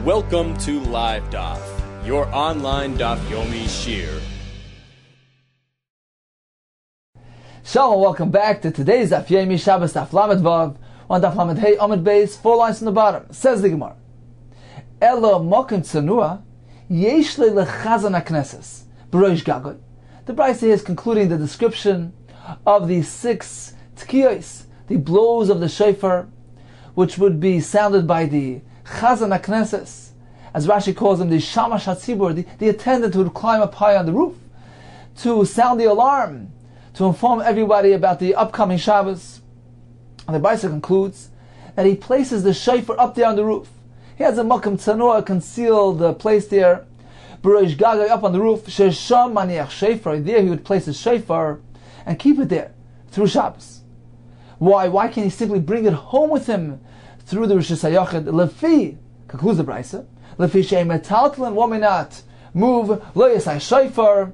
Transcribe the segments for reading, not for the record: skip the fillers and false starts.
Welcome to LiveDaf, your online Daf Yomi Shiur. Shalom, welcome back to today's Daf Yomi Shabbos Daf Lamed Vav on Daf Lamed Hey Amud Beis, 4 lines from the bottom. Says the Gemara, Elo mokim tsanua yesh le lechazan hakneses b'roish gagoy. The Brisa here is concluding the description of the 6 tkiyos, the blows of the shofar, which would be sounded by the chazan hakneses, as Rashi calls him, the shamash hatzibur, the attendant who would climb up high on the roof to sound the alarm, to inform everybody about the upcoming Shabbos. And the Brisa concludes that he places the shofar up there on the roof. He has a makam tzanua, concealed place there, b'roish gagay, up on the roof. Shesham maniach shofar. There he would place his shofar and keep it there through Shabbos. Why? Why can't he simply bring it home with him through the Rosh Hashanah? Lefi, concludes the Brisa, lefi she'ei metaltalin, one may not move lo yesai shofar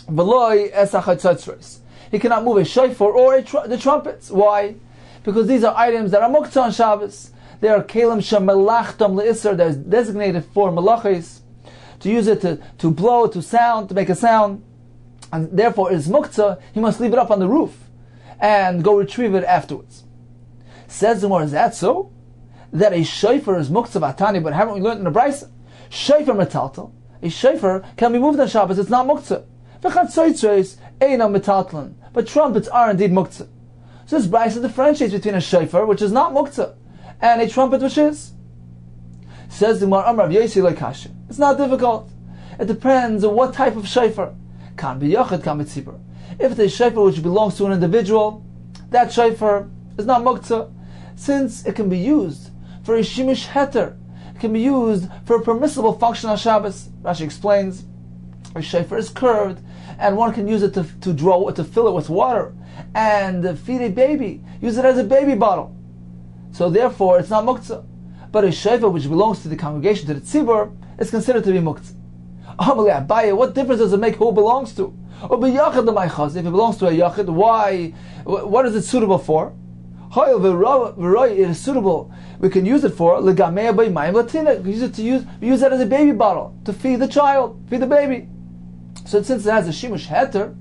v'lo esach hatzotzros. He cannot move a shofar or the trumpets. Why? Because these are items that are muktzah on Shabbos. They are kelim shemelachtam le'isser, that is designated for malachis, to use it to blow, to sound, to make a sound, and therefore it is muktzah. He must leave it up on the roof and go retrieve it afterwards. Says the Gemara, is that so? That a shofar is muktzah v'atani, but haven't we learned in the Brisa? Shofar metaltal. A shofar can be moved on Shabbos, it's not muktzah. V'chatzotzros eina metaltalan. But trumpets are indeed muktzah. So this Brisa differentiates between a shofar, which is not muktzah, and a trumpet, which is. Says the Gemara, Amar Rav Yosi lo kasha. It's not difficult. It depends on what type of shofar. Kan b'yachid, kan b'tzibur. If it's a shofar which belongs to an individual, that shofar is not muktzah, since it can be used for a shimish heter. It can be used for a permissible function on Shabbos. Rashi explains, a shofar is curved, and one can use it to fill it with water and feed a baby. Use it as a baby bottle. So therefore, it's not muktzah. But a shofar which belongs to the congregation, to the tzibur, is considered to be muktzah. Amalei Abaye, what difference does it make who it belongs to? Or b'yachid l'maychaz, if it belongs to a yachid, why? What is it suitable for? It is suitable. We can use it for legamei b'mayim latina. We use that as a baby bottle to feed the child, feed the baby. So since it has a shimush heter,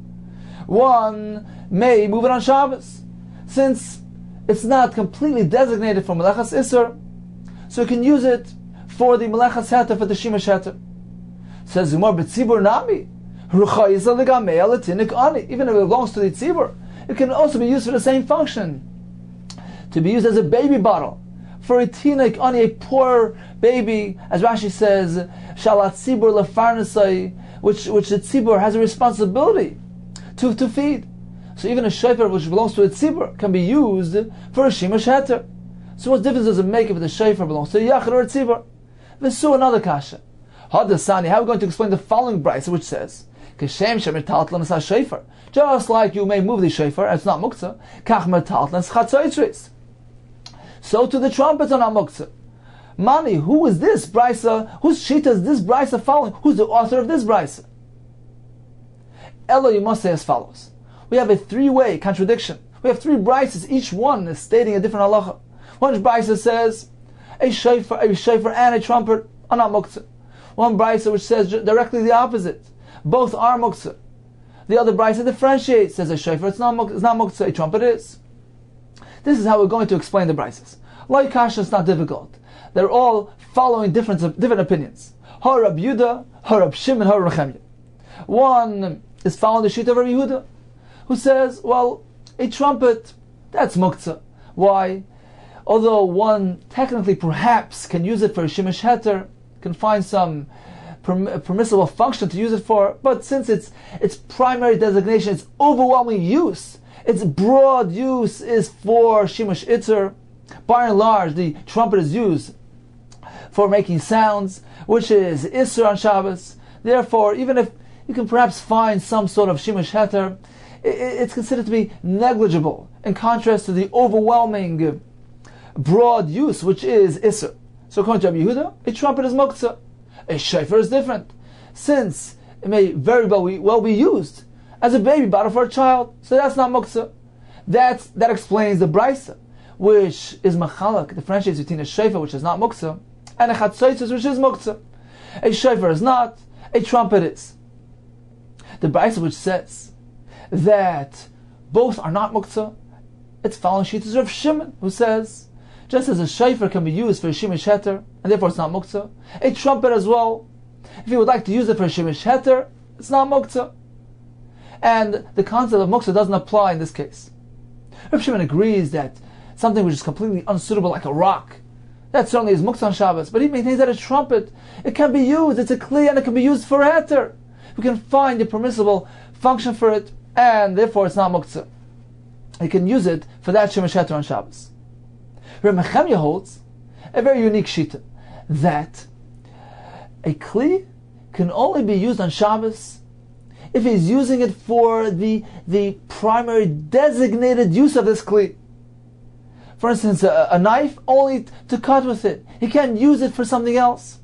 one may move it on Shabbos. Since it's not completely designated for melechas isser, so you can use it for the melechas heter, for the shimush heter. Says Zumar b'tzibur nami, ruchayisa legamei latinik ani. Even if it belongs to the tzibur, it can also be used for the same function, to be used as a baby bottle for a tinik ani, a poor baby, as Rashi says, shalat tzibur lefarnesai, which the tzibur has a responsibility to feed. So even a shofar which belongs to a tzibur can be used for a shimush heter. So what difference does it make if the shofar belongs to a yachid or a tzibur? V'su another kasha. Hadasani, how are we going to explain the following brisa, which says, Keshem shemetaltlan es shofar. Just like you may move the shofar, and it's not muktzah, kach metaltlan es chatzotzros. So to the trumpets are not muktzah. Mani, who is this brisa? Whose shita is this brisa following? Who's the author of this brisa? Elo, you must say as follows. We have a 3-way contradiction. We have 3 brises, each one is stating a different halacha. One brisa says a shofar and a trumpet are not muktzah. One brisa which says directly the opposite. Both are muktzah. The other brisa differentiates, says a shofar it's not muktzah, a trumpet is. This is how we're going to explain the brises. Like kasha, it's not difficult. They're all following different opinions. Ha Rab Yehuda, Ha Rab Shimon, Ha Rab Nechemya. One is following the shita of Rab Yehuda, who says, well, a trumpet, that's muktzah. Why? Although one technically perhaps can use it for a shimush heter, can find some permissible function to use it for, but since its primary designation, its overwhelming use, its broad use is for shimush itzer, by and large, the trumpet is used for making sounds, which is isser on Shabbos. Therefore, even if you can perhaps find some sort of shimush heter, it's considered to be negligible in contrast to the overwhelming broad use, which is isser. So according to Rabbi Yehuda, a trumpet is muktzah. A shofar is different, since it may very well be used as a baby bottle for a child. So that's not muktzah. That explains the brisa, which is machalak, differentiates between a shofar, which is not muktzah, and a chatzoitzos which is muktzah. A shofar is not, a trumpet is. The Brisa which says that both are not muktzah, it's following Shittas Rav Shimon, who says, just as a shofar can be used for a shimish heter, and therefore it's not muktzah, a trumpet as well, if you would like to use it for a shimish heter, it's not muktzah. And the concept of muktzah doesn't apply in this case. Rav Shimon agrees that something which is completely unsuitable, like a rock, that certainly is muktzah on Shabbos, but he maintains that a trumpet, it can be used, it's a kli, and it can be used for heter. We can find a permissible function for it, and therefore it's not muktzah. You can use it for that shemish heter on Shabbos. Reb Mechemya holds a very unique shita, that a kli can only be used on Shabbos if he's using it for the primary designated use of this kli. For instance, a knife, only to cut with it. He can't use it for something else.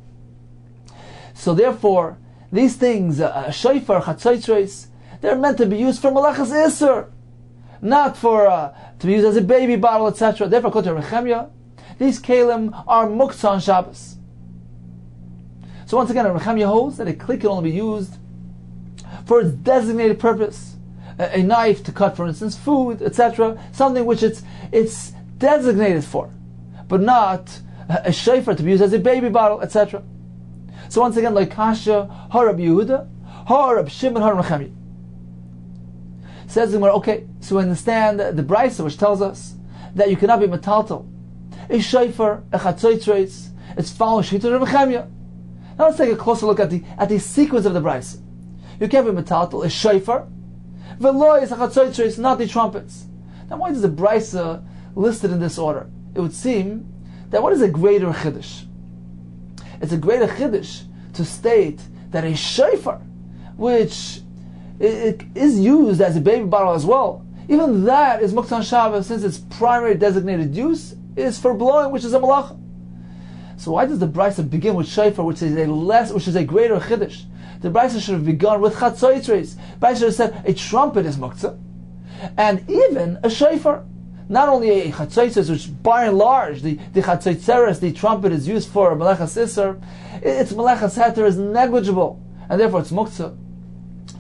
So therefore, these things, shofar, chatzotzros, they're meant to be used for malachas iser, not for to be used as a baby bottle, etc. Therefore, according to Rechemya, these kelim are muktzah on Shabbos. So once again, Rechemya holds that a kli can only be used for its designated purpose. A knife to cut, for instance, food, etc. Something which it's designated for, but not a shofar to be used as a baby bottle, etc. So once again, like Kasha, Harab Yehuda, Harab Shimon, Harab Rechemya. Says the Gemara, okay, so we understand the Brisa which tells us that you cannot be metaltal a shofar, a chatzotzros, it's following Shittas Rav Chemya. Now let's take a closer look at the sequence of the Brisa. You can't be metaltal a shofar, v'lo is a chatzotzros, not the trumpets. Now why is the Brisa listed in this order? It would seem that what is a greater chiddush? It's a greater chiddush to state that a shofar, which it is used as a baby bottle as well, even that is muktzah on Shabbos, since its primary designated use is for blowing, which is a malacha. So why does the Brisa begin with shofar, which is a greater chiddush? The Brisa should have begun with chatzotzros. Brisa should have said a trumpet is muktzah, and even a shofar. Not only a chatzotzros, which by and large the chatzotzeres, the trumpet, is used for melechas iser, its melechas heter is negligible, and therefore it's muktzah.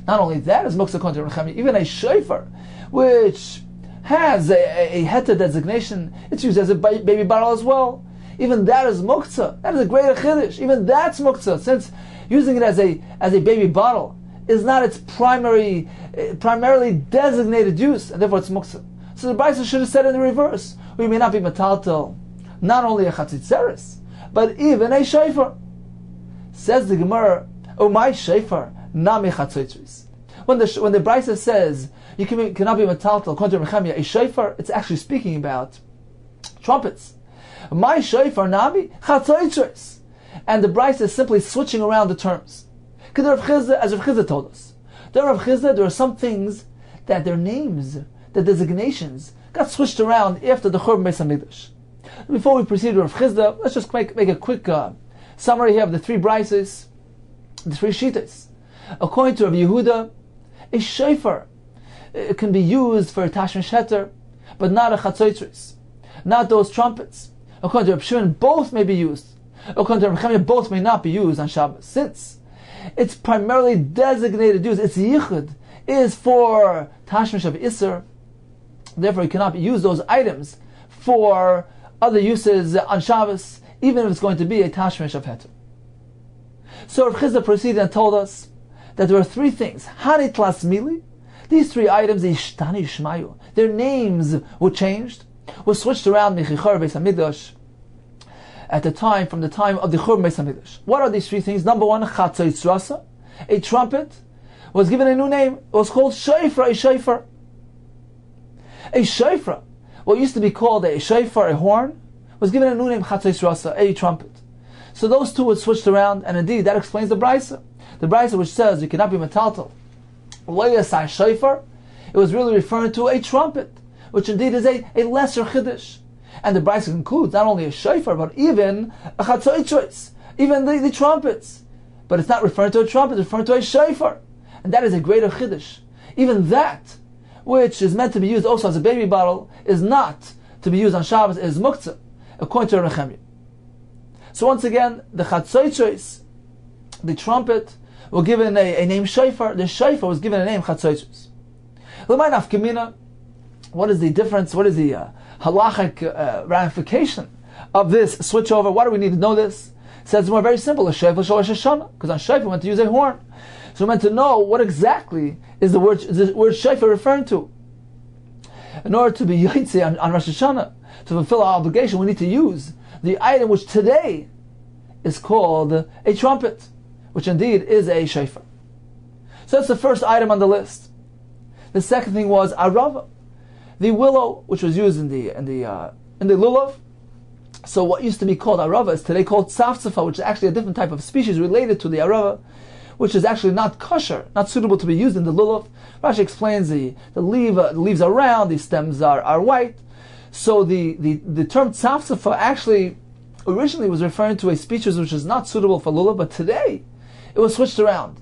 Not only that is muktzah according to Rechemya, even a shofar, which has a heter designation, it's used as a baby bottle as well. Even that is muktzah. That is a greater chiddush. Even that's muktzah, since using it as a baby bottle is not its primarily designated use, and therefore it's muktzah. So the Brisa should have said in the reverse: we may not be metaltal, not only a chatzitzeres, but even a shofar. Says the Gemara, "Oh my shofar, nami chatzitzres." When the Brisa says you cannot be metaltal according to Rechemya a shofar, it's actually speaking about trumpets. My shofar nami chatzitzres, and the Brisa is simply switching around the terms. Because as Rav Chizda told us, there are some things that their names, the designations, got switched around after the Churban Beis Hamikdash. Before we proceed with Rav Chizda, let's just make a quick summary here of the three Brises, the three Shittas. According to Rav Yehuda, a shofar it can be used for a tashmish heter, but not a chatzotzros, not those trumpets. According to Rav Shimon, both may be used. According to Rav Chemya, both may not be used on Shabbos, since its primarily designated use, its yichud, is for tashmish of iser. Therefore, you cannot use those items for other uses on Shabbos, even if it's going to be a tashmish of heter. So Rav Chizda proceeded and told us that there are three things. Hanit lasmili, these three items, ishtani shmayu, their names were changed, were switched around Mechichar Beis Hamikdash from the time of the Churban Beis Hamikdash. What are these three things? Number one, chatzotzrasa, a trumpet, was given a new name. It was called shofar, a shofar. A shofar, what used to be called a shofar, a horn, was given a new name, chatzotzrasa, a trumpet. So those two were switched around, and indeed that explains the Brisa. The Brisa which says you cannot be metaltal lo yasai shofar, it was really referring to a trumpet, which indeed is a lesser chiddush. And the Brisa concludes not only a shofar, but even a chatzotzros, even the trumpets. But it's not referring to a trumpet, it's referring to a shofar. And that is a greater chiddush. Even that, which is meant to be used also as a baby bottle, is not to be used on Shabbos, is muktzah, according to Rechemya. So once again, the chatzoitzos, the trumpet, were given a name shofar. The shofar was given a name chatzoitzos. L'may nafkamina. What is the difference? What is the halachic ramification of this switchover? Why do we need to know this? It says it's more very simple. A shofar shalosh Hashanah, because on shofar we meant to use a horn. So we're meant to know what exactly is the word shofar referring to. In order to be yotze on Rosh Hashanah, to fulfill our obligation, we need to use the item which today is called a trumpet, which indeed is a shofar. So that's the first item on the list. The second thing was arava, the willow, which was used in the lulav. So what used to be called arava is today called tzafzafa, which is actually a different type of species related to the arava, which is actually not kosher, not suitable to be used in the lulav. Rashi explains the leaves are round, the stems are white. So the term tzafzafa actually originally was referring to a species which is not suitable for lulav, but today it was switched around.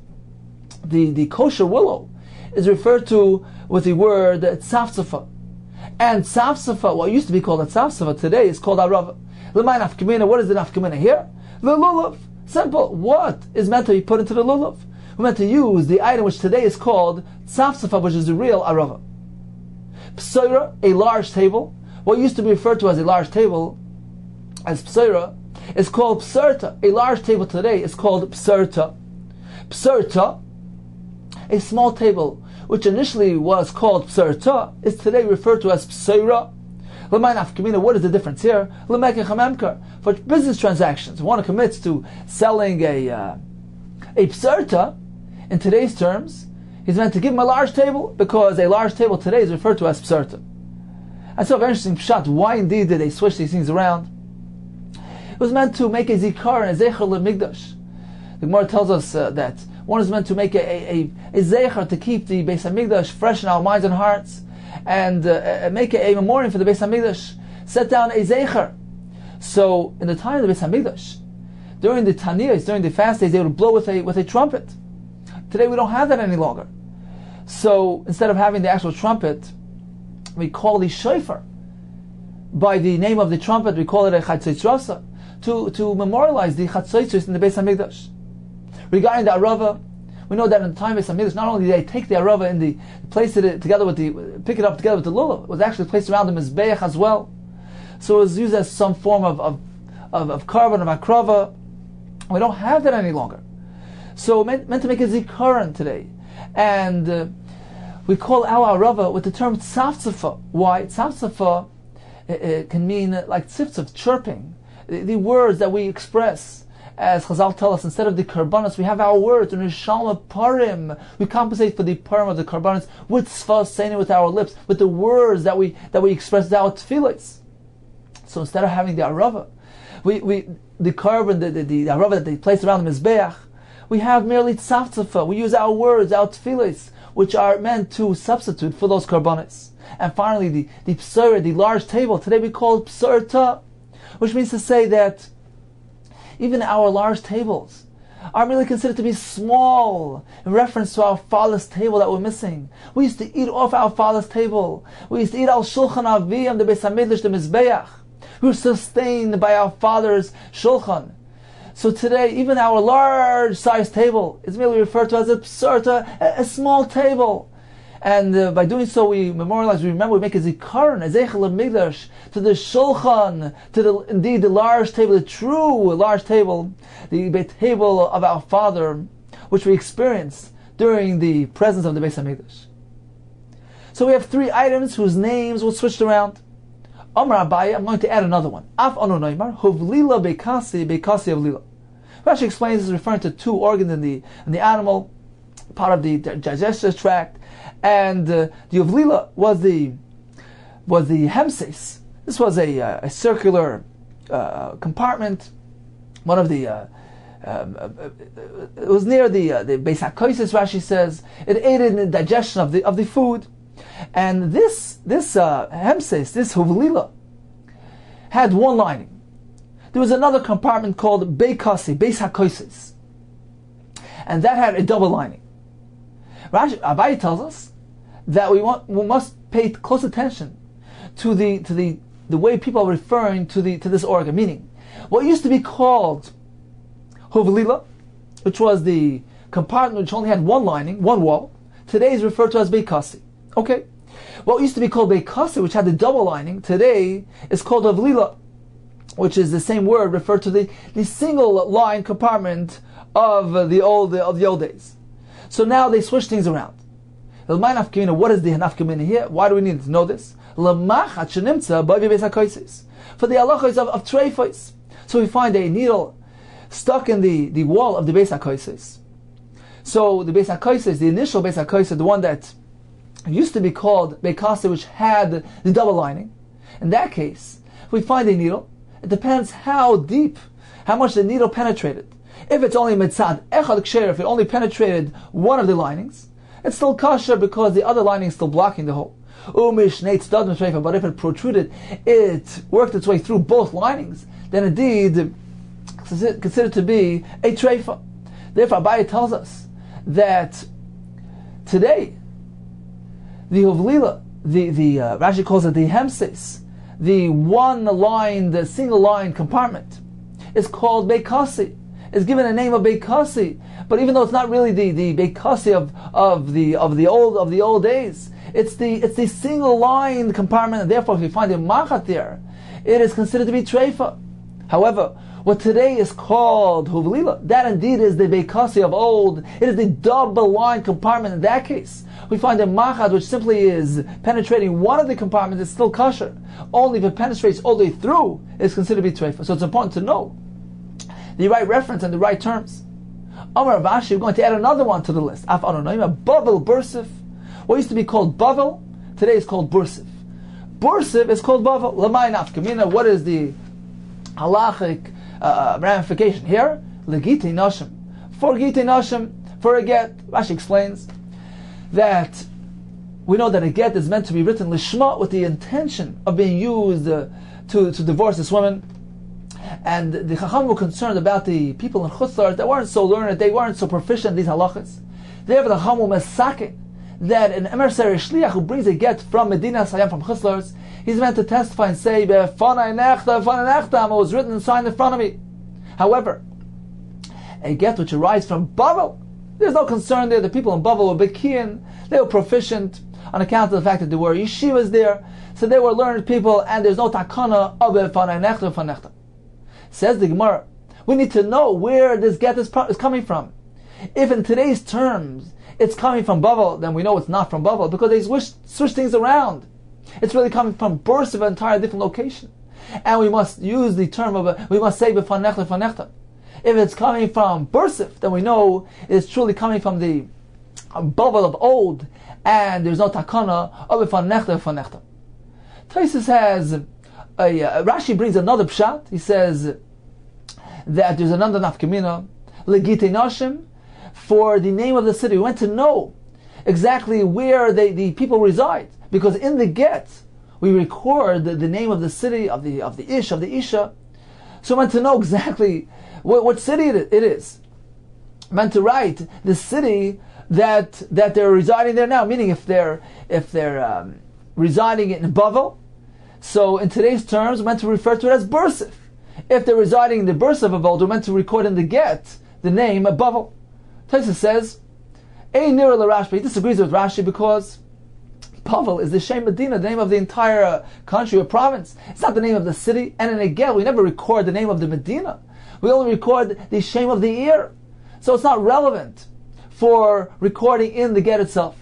The kosher willow is referred to with the word tzafzafa. And tzafzafa, what used to be called a tzafzafa, today is called arava. L'may nafkamina, what is the nafkamina here? The lulav. Simple. What is meant to be put into the lulav? We're meant to use the item which today is called tzafzafa, which is the real arava. Psoira, a large table. What used to be referred to as a large table, as psoira, is called psarta. A large table today is called psarta. Psarta, a small table, which initially was called psarta, is today referred to as psoira. L'may nafkamina, what is the difference here? L'mekech hamemkar. For business transactions, one commits to selling a psarta, in today's terms, he's meant to give him a large table, because a large table today is referred to as psarta. And so, a very interesting pshat, why indeed did they switch these things around? It was meant to make a zikar and a zecher lemigdash. The Gemara tells us that one is meant to make a zecher to keep the Beis HaMikdash fresh in our minds and hearts, and make a memorial for the Beis HaMikdash. Set down a zecher. So, in the time of the Beis HaMikdash, during the Taniyos, during the fast days, they would blow with a trumpet. Today we don't have that any longer. So, instead of having the actual trumpet, we call the shofar by the name of the trumpet. We call it a chatzotzrasa to memorialize the chatzotzos in the Beis HaMikdash. Regarding the arava, we know that in the time of Beis HaMikdash, not only did they take the arava and pick it up together with the lulav, it was actually placed around the mizbeach as well. So it was used as some form of carbon, of akrava. We don't have that any longer. So meant to make a zikaron today, and we call our arava with the term tzafzafa. Why? Tzafzafa it can mean like tziftzif, chirping. The words that we express, as Chazal tell us, instead of the karbanos, we have our words. In Rishalma parim, we compensate for the parim of the karbanos with tzfas, saying it with our lips, with the words that we express with our tefillos. So instead of having the arava, the carbon, the arava that they place around the mizbeach, we have merely tzafzafa. We use our words, our tefillos, which are meant to substitute for those karbanos. And finally, the psara, the large table, today we call it psarta, which means to say that even our large tables are merely considered to be small in reference to our father's table that we're missing. We used to eat off our father's table. We used to eat al shulchan aviyam, the Beis HaMikdash, the mizbeach. We were sustained by our father's shulchan. So today, even our large-sized table is merely referred to as a psarta, a small table. And by doing so, we memorialize, we remember, we make a zikaron, a zeichel lemigdash, to the shulchan, to the large table, the true large table, the table of our Father, which we experienced during the presence of the Beis HaMikdash. So we have three items whose names were switched around. Amar Abaye, I'm going to add another one. Af anu noimar, huvlila bekasi avlila. Rashi explains this is referring to two organs in the animal, part of the digestive tract, and the uvlila was the hemses. This was a circular compartment. One of the it was near the Beis HaKoises. Rashi says it aided in the digestion of the food. And this hemses, this huvlila, had one lining. There was another compartment called Beikasi, Beis HaKoises, and that had a double lining. Abaye tells us that we must pay close attention to the the way people are referring to this organ. Meaning, what used to be called Hovlila, which was the compartment which only had one lining, one wall, today is referred to as Beikasi. Okay? What used to be called Beikasi, which had the double lining, today is called Hovlila, which is the same word referred to the single line compartment of the old days. So now they switch things around. What is the nafkamina here? Why do we need to know this? For the halachos of treifos. So we find a needle stuck in the wall of the Beis HaKosos. So the Beis HaKosos, the initial Beis HaKosos, the one that used to be called Beikasi, which had the double lining. In that case, we find a needle. It depends how deep, how much the needle penetrated. If it's only mitzad echad ksher, if it only penetrated one of the linings, it's still kosher because the other lining is still blocking the hole. But if it protruded, it worked its way through both linings, then indeed considered to be a treifa. Therefore, Abaye tells us that today the hovlila, the Rashi calls it the hemses, the one line, the single line compartment, is called Beikasi. Is given a name of Beikasi, but even though it's not really the Beikasi of the old days, it's the single line compartment, and therefore if you find a machat there, it is considered to be treifa. However, what today is called hovlila, that indeed is the Beikasi of old. It is the double line compartment. In that case, we find a machat which simply is penetrating one of the compartments. It's still kosher. Only if it penetrates all the way through, it's considered to be treifa. So it's important to know the right reference and the right terms. Amar Rav Ashi, we're going to add another one to the list. Af Anonoim, Bavel Bursif. What used to be called Bavel, today is called Bursif. Bursif is called Bavel. Lamai Nafkamina, what is the halachic ramification here? Legite Nashim. For Gite Nashim, for a get, Rashi explains that we know that a get is meant to be written lishma, with the intention of being used to divorce this woman. And the Chacham were concerned about the people in Chutzlar that weren't so learned, they weren't so proficient in these halachas. Therefore, the Chacham were mesake that an emissary shliach who brings a get from Medina Sayam, from Chutzlar, he's meant to testify and say, it was written and signed in front of me. However, a get which arises from Bavel, there's no concern there. The people in Bavel were Bekian, they were proficient on account of the fact that there were yeshivas there, so they were learned people, and there's no takana of fanei. Says the Gemara, we need to know where this get is coming from. If in today's terms it's coming from Bavel, then we know it's not from Bavel because they switch things around. It's really coming from Bursa, of an entirely different location. And we must use the term we must say b'fanechta. If it's coming from Bursif, then we know it's truly coming from the Bavel of old, and there's no takana of b'fanechta. Taisus has Rashi brings another pshat. He says that there's another nafkamina, legite nashim, for the name of the city. We want to know exactly where the people reside, because in the get we record the name of the city, of the ish, of the isha. So we want to know exactly what city it is. We want to write the city that they're residing there now. Meaning, if they're residing in Bavel, so in today's terms, we're meant to refer to it as Bursif. If they're residing in the Bursif of old, we're meant to record in the get the name of Bavel. Taisa says, Ein nira l'Rashi. He disagrees with Rashi because Bavel is the Shem Medina, the name of the entire country or province. It's not the name of the city. And in a get, we never record the name of the Medina. We only record the Shem of the year. So it's not relevant for recording in the get itself.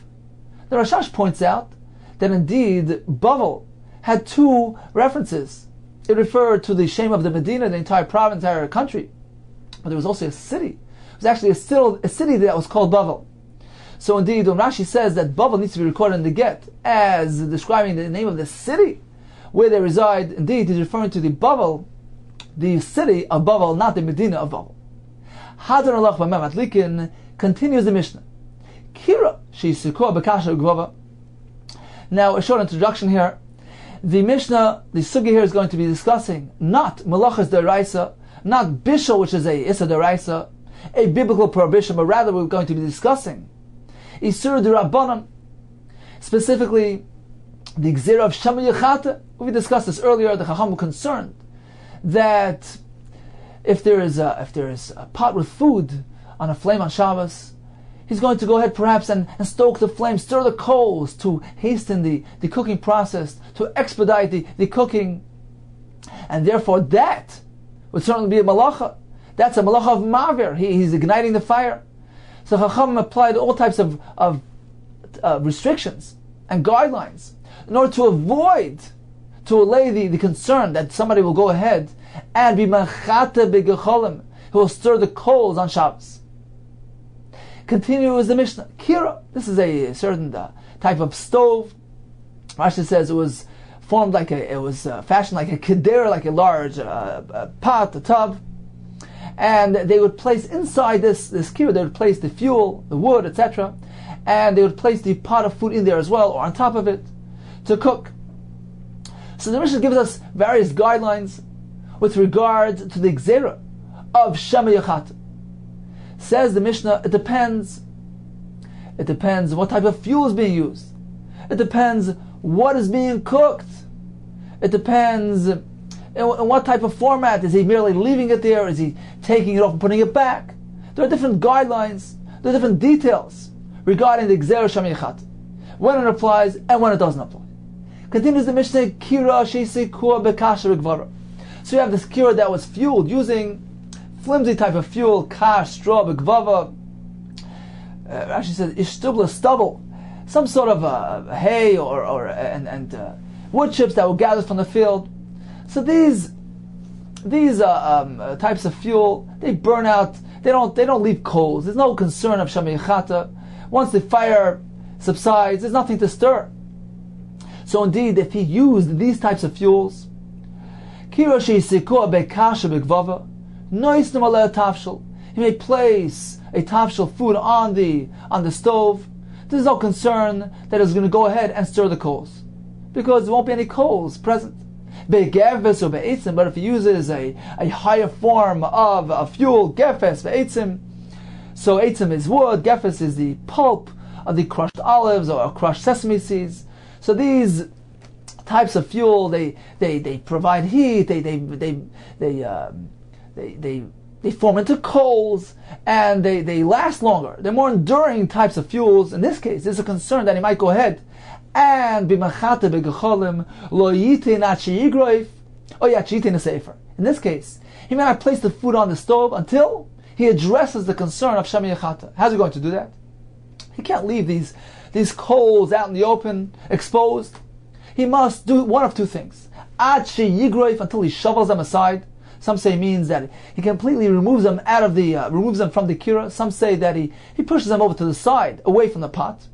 The Rashash points out that indeed Bavel had two references. It referred to the Shem of the Medina, the entire province, entire country. But there was also a city. It was actually a city that was called Bavel. So indeed, when Rashi says that Bavel needs to be recorded in the get as describing the name of the city where they reside, indeed he's referring to the Bavel, the city of Bavel, not the Medina of Bavel. Hadar Allah b'Mem Atlikin continues the Mishnah. Kira she'isukah b'kasha ugvava. Now, a short introduction here. The Mishnah, the Sugi here is going to be discussing not Malachas Deraisa, not Bishul, which is a Issa Deraisa, a biblical prohibition, but rather we're going to be discussing Isur D'Rabbanan, specifically the Gzera of Shama Yechata, we discussed this earlier, the Chacham were concerned that if there is a pot with food on a flame on Shabbos, he's going to go ahead perhaps and stoke the flame, stir the coals to hasten the cooking process, to expedite the cooking. And therefore that would certainly be a malacha. That's a malacha of mavir. He's igniting the fire. So Chacham applied all types of restrictions and guidelines in order to avoid, to allay the concern that somebody will go ahead and be machata begecholim, who will stir the coals on Shabbos. Continues the Mishnah. Kira. This is a certain type of stove. Rashi says it was formed like fashioned like a keder, like a large pot, a tub, and they would place inside this kira. They would place the fuel, the wood, etc., and they would place the pot of food in there as well, or on top of it, to cook. So the Mishnah gives us various guidelines with regard to the Gzera of Shama Yechata. Says the Mishnah, it depends. It depends what type of fuel is being used. It depends what is being cooked. It depends in what type of format. Is he merely leaving it there? Is he taking it off and putting it back? There are different guidelines. There are different details regarding the Gzera Shama Yechata, when it applies and when it doesn't apply. Continues the Mishnah, Kira Shesikua Bekasha Begvara. So you have this kira that was fueled using flimsy type of fuel, kash, straw, begvava. Rashi says ishtubla, stubble, some sort of hay or wood chips that were gathered from the field. So these types of fuel, they burn out. They don't leave coals. There's no concern of Shama Yechata. Once the fire subsides, there's nothing to stir. So indeed, if he used these types of fuels, kira sheyisikua bekasha begvava, noisnim aleh tafshel, he may place a tafshel food on the stove. There's no concern that he's going to go ahead and stir the coals, because there won't be any coals present. Begefes or be'etzim, but if he uses a higher form of fuel, gefes, be'etzim, so etzim is wood, gefes is the pulp of the crushed olives or crushed sesame seeds. So these types of fuel, they provide heat, they form into coals, and they last longer. They're more enduring types of fuels. In this case, there's a concern that he might go ahead and be machata begecholim lo yitin achi yigroif or yachitin a sefer. In this case, he may not place the food on the stove until he addresses the concern of Shama Yechata. How's he going to do that? He can't leave these coals out in the open, exposed. He must do one of two things. Achi yigroif, until he shovels them aside. Some say means that he completely removes them removes them from the kira. Some say that he pushes them over to the side, away from the pot.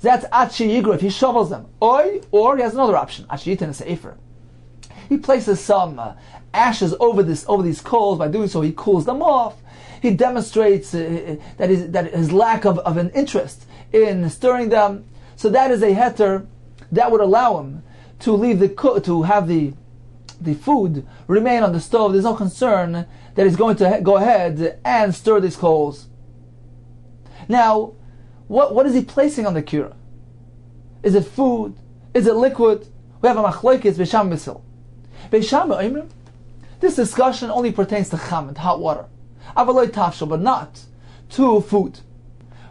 That's achi yigroif. He shovels them. Or he has another option. Achi yitin sefer. He places some ashes over these coals. By doing so, he cools them off. He demonstrates that his lack of an interest in stirring them. So that is a heter that would allow him to leave to have the food remain on the stove. There's no concern that he's going to go ahead and stir these coals. Now, what is he placing on the kira? Is it food? Is it liquid? We have a machlokes b'sham misil. B'sham oimrim. This discussion only pertains to chamen, hot water. Avaloi tafshel, but not to food.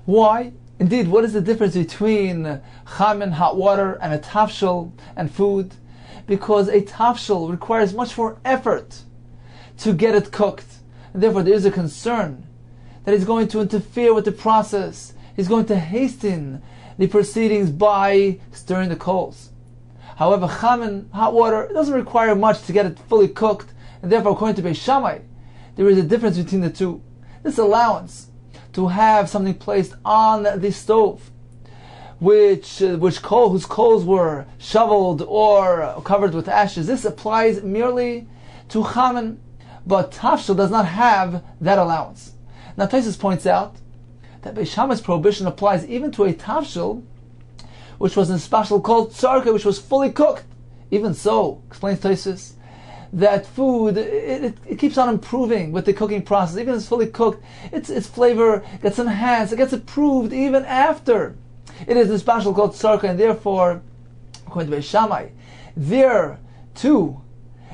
Why? Indeed, what is the difference between chamen, hot water, and a tafshel and food? Because a tafshel requires much more effort to get it cooked. And therefore there is a concern that he's going to interfere with the process. He's going to hasten the proceedings by stirring the coals. However, chamen, hot water, it doesn't require much to get it fully cooked, and therefore according to Beis Shammai, there is a difference between the two. This allowance to have something placed on the stove, whose coals were shoveled or covered with ashes, this applies merely to chamen, but tafshel does not have that allowance. Now Tosfos points out that Beis Shammai's prohibition applies even to a tafshel which was in special called tzarka, which was fully cooked. Even so, explains Tosfos, that food, it keeps on improving with the cooking process. Even if it's fully cooked, its flavor gets enhanced, it gets improved even after it is in special called tzarka, and therefore, According to Beis Shammai, there too,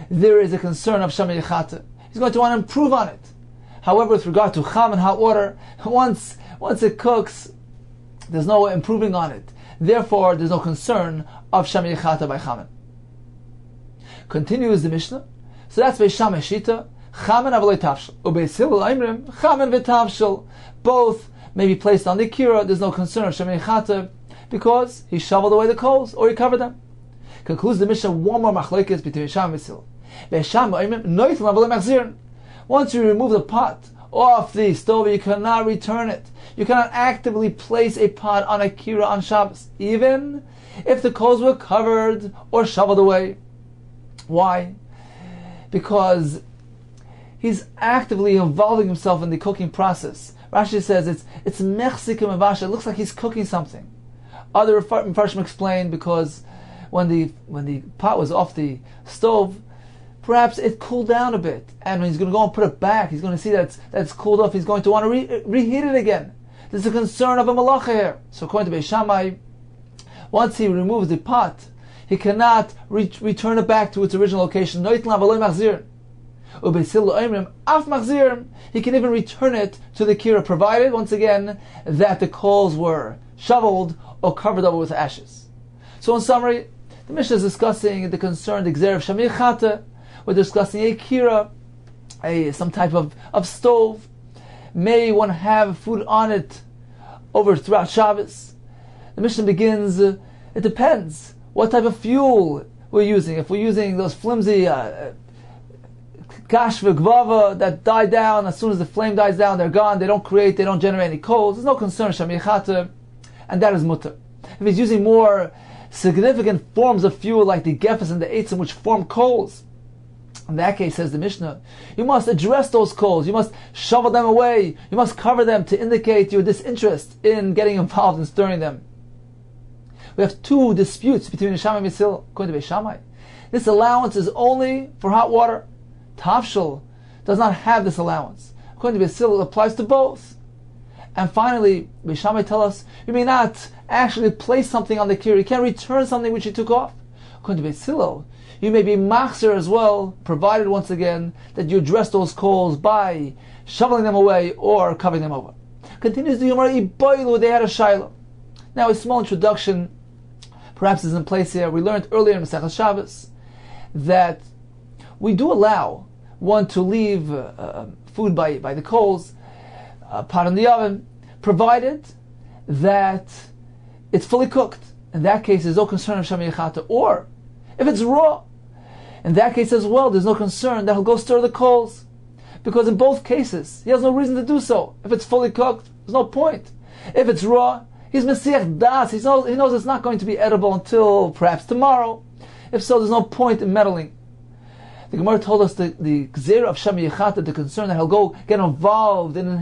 there is a concern of Shamei Chata. He's going to want to improve on it. However, with regard to cham and hot water, once it cooks, there's no improving on it. Therefore, there's no concern of Shamei Chata by chamen. Continues the Mishnah. So that's Beis Shammai Shita. Chamen avalei tavshel. Ubeis Hillel Aimrim, chamen v'tavshel. Both may be placed on the kira. There's no concern of Shamei Chata because he shoveled away the coals or he covered them. Concludes the Mishnah, one more machlokes between Beis Shammai and Beis Hillel. Beis Shammai Aimrim, noitel avalei machzirin. Once you remove the pot off the stove, you cannot return it. You cannot actively place a pot on a kira on Shabbos, even if the coals were covered or shoveled away. Why? Because he's actively involving himself in the cooking process. Rashi says it's mechzikim avasha. It looks like he's cooking something. Other Mepharshim explain because when the pot was off the stove, perhaps it cooled down a bit, and when he's going to go and put it back, he's going to see that it's cooled off. He's going to want to reheat it again. There's a concern of a malacha here. So according to Beis Shammai, once he removes the pot, he cannot return it back to its original location. He can even return it to the kira, provided, once again, that the coals were shoveled or covered over with ashes. So in summary, the Mishnah is discussing the concern, the gzer of Shamei Chata. We're discussing a kira, some type of stove. May one have food on it throughout Shabbos? The Mishnah begins, it depends what type of fuel we're using. If we're using those flimsy kash v'gvava that die down, as soon as the flame dies down, they're gone, they don't generate any coals, there's no concern, Shamei Chata, and that is mutter. If he's using more significant forms of fuel like the gefes and the eitzim, which form coals, in that case, says the Mishnah, you must address those coals, you must shovel them away, you must cover them to indicate your disinterest in getting involved in stirring them. We have two disputes between Beis Shammai and Beis Hillel. According to Beis Shammai, this allowance is only for hot water. Tavshel does not have this allowance. According to Beis Hillel, it applies to both. And finally, Beis Shammai tell us, you may not actually place something on the kira, you can't return something which you took off. According to Beis Hillel, you may be machzer as well, provided once again that you address those coals by shoveling them away or covering them over. Continues the Gemara, Iboilu, they had a shaila. Now a small introduction perhaps is in place here. We learned earlier in Masechah Shabbos that we do allow one to leave food by the coals, pot in the oven, provided that it's fully cooked. In that case, there's no concern of Shamei Chata. Or if it's raw, in that case as well, there's no concern that he'll go stir the coals. Because in both cases, he has no reason to do so. If it's fully cooked, there's no point. If it's raw, he's Mesiach Das. He knows it's not going to be edible until perhaps tomorrow. If so, there's no point in meddling. The Gemara told us the gzera of Shamei Chata, the concern that he'll go get involved in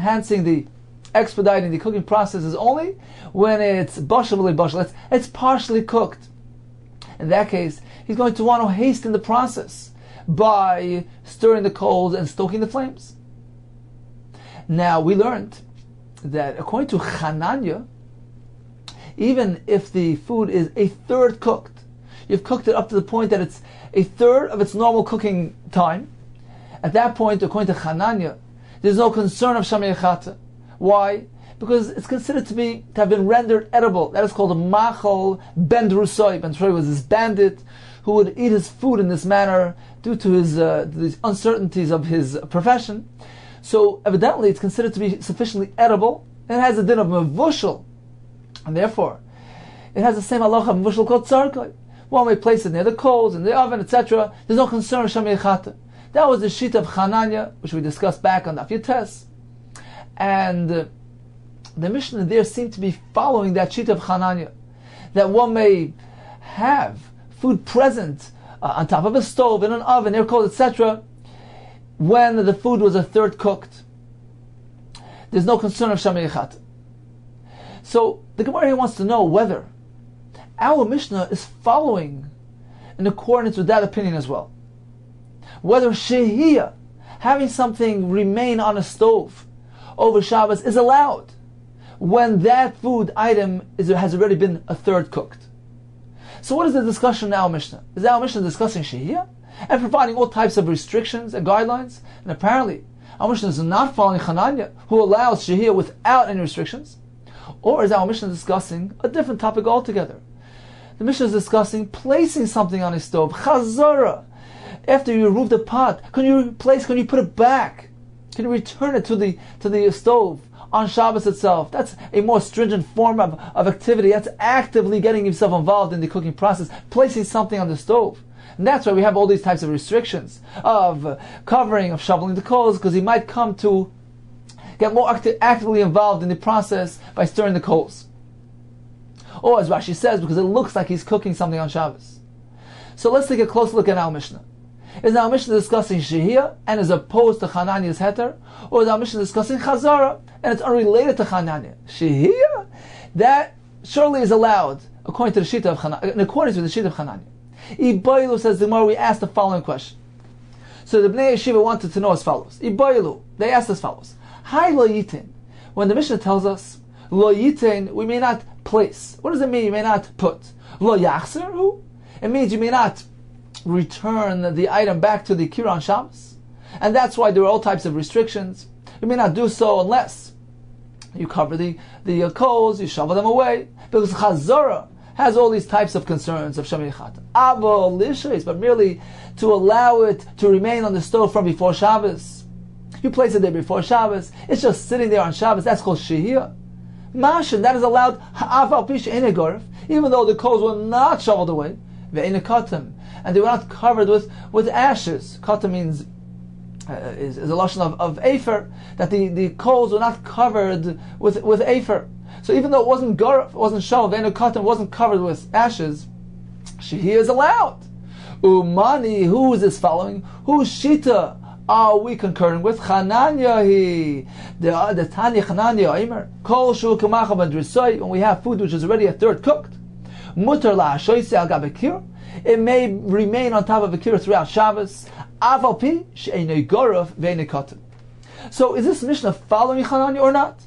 expediting the cooking process, is only when it's bashal, it's partially cooked. In that case, he's going to want to hasten the process by stirring the coals and stoking the flames. Now, we learned that according to Chananya, even if the food is a third cooked, you've cooked it up to the point that it's a third of its normal cooking time, at that point, according to Chananya, there's no concern of Shamei Chata. Why? Because it's considered to have been rendered edible. That is called a machol ben drusoi. Ben drusoi was this bandit who would eat his food in this manner due to these uncertainties of his profession. So evidently it's considered to be sufficiently edible. It has a din of mevushal, and therefore it has the same halacha of mevushal called tzarkoi. One may place it near the coals, in the oven, etc. There's no concern of Shamei Chata. That was the sheet of Chananya, which we discussed back on Daf Yomi. And the Mishnah there seemed to be following that sheet of Chananya, that one may have food present on top of a stove, in an oven, air cold, etc., when the food was a third cooked. There's no concern of Shamei Chata. So the Gemara here wants to know whether our Mishnah is following in accordance with that opinion as well. Whether shehiyah, having something remain on a stove over Shabbos, is allowed when that food item has already been a third cooked. So what is the discussion in our Mishnah? Is our Mishnah discussing Shehiyah and providing all types of restrictions and guidelines? And apparently, our Mishnah is not following Hananya, who allows Shehiyah without any restrictions. Or is our Mishnah discussing a different topic altogether? The Mishnah is discussing placing something on a stove, Chazara. After you remove the pot, can you put it back? Can you return it to the stove on Shabbos itself? That's a more stringent form of activity. That's actively getting yourself involved in the cooking process, placing something on the stove. And that's why we have all these types of restrictions of covering, of shoveling the coals, because he might come to get more actively involved in the process by stirring the coals. Or as Rashi says, because it looks like he's cooking something on Shabbos. So let's take a closer look at our Mishnah. Is our Mishnah discussing Shehiyah and is opposed to Chananya's heter? Or is our Mishnah discussing Chazara and it's unrelated to Chananya? Shehiyah, that surely is allowed according to the Shita of Chananya, in accordance with the Shita of Chananya. Ibaylu, says the Gemara, we asked the following question. So the Bnei Yeshiva wanted to know as follows. Ibaylu, they asked as follows. Hi lo yitin. When the Mishnah tells us lo yitin, we may not place. What does it mean? You may not put. Lo yachzeru? It means you may not return the item back to the Kira on Shabbos. And that's why there are all types of restrictions. You may not do so unless you cover the coals, you shovel them away. Because Chazara has all these types of concerns of Shemei Chata. Avo lishris, but merely to allow it to remain on the stove from before Shabbos. You place it there before Shabbos, it's just sitting there on Shabbos, that's called Shehiyah. Mashin, that is allowed, even though the coals were not shoveled away, and they were not covered with ashes. Kata means is a lashon of afer, that the coals were not covered with afer. So even though it wasn't garf, it wasn't shoveled, ve'inu wasn't covered with ashes, Shehiyah is allowed. Umani, who is this following? Whose shita are we concurring with? Chananya, the Tanya Chananya Aimer. Kol shu k'macha b'drisoi, when we have food which is already a third cooked, mutar la'ashoyse al gabekir, it may remain on top of a kira throughout Shabbos. Aval pi she'enei gorov ve'enei katan. So is this Mishnah following Chananya or not?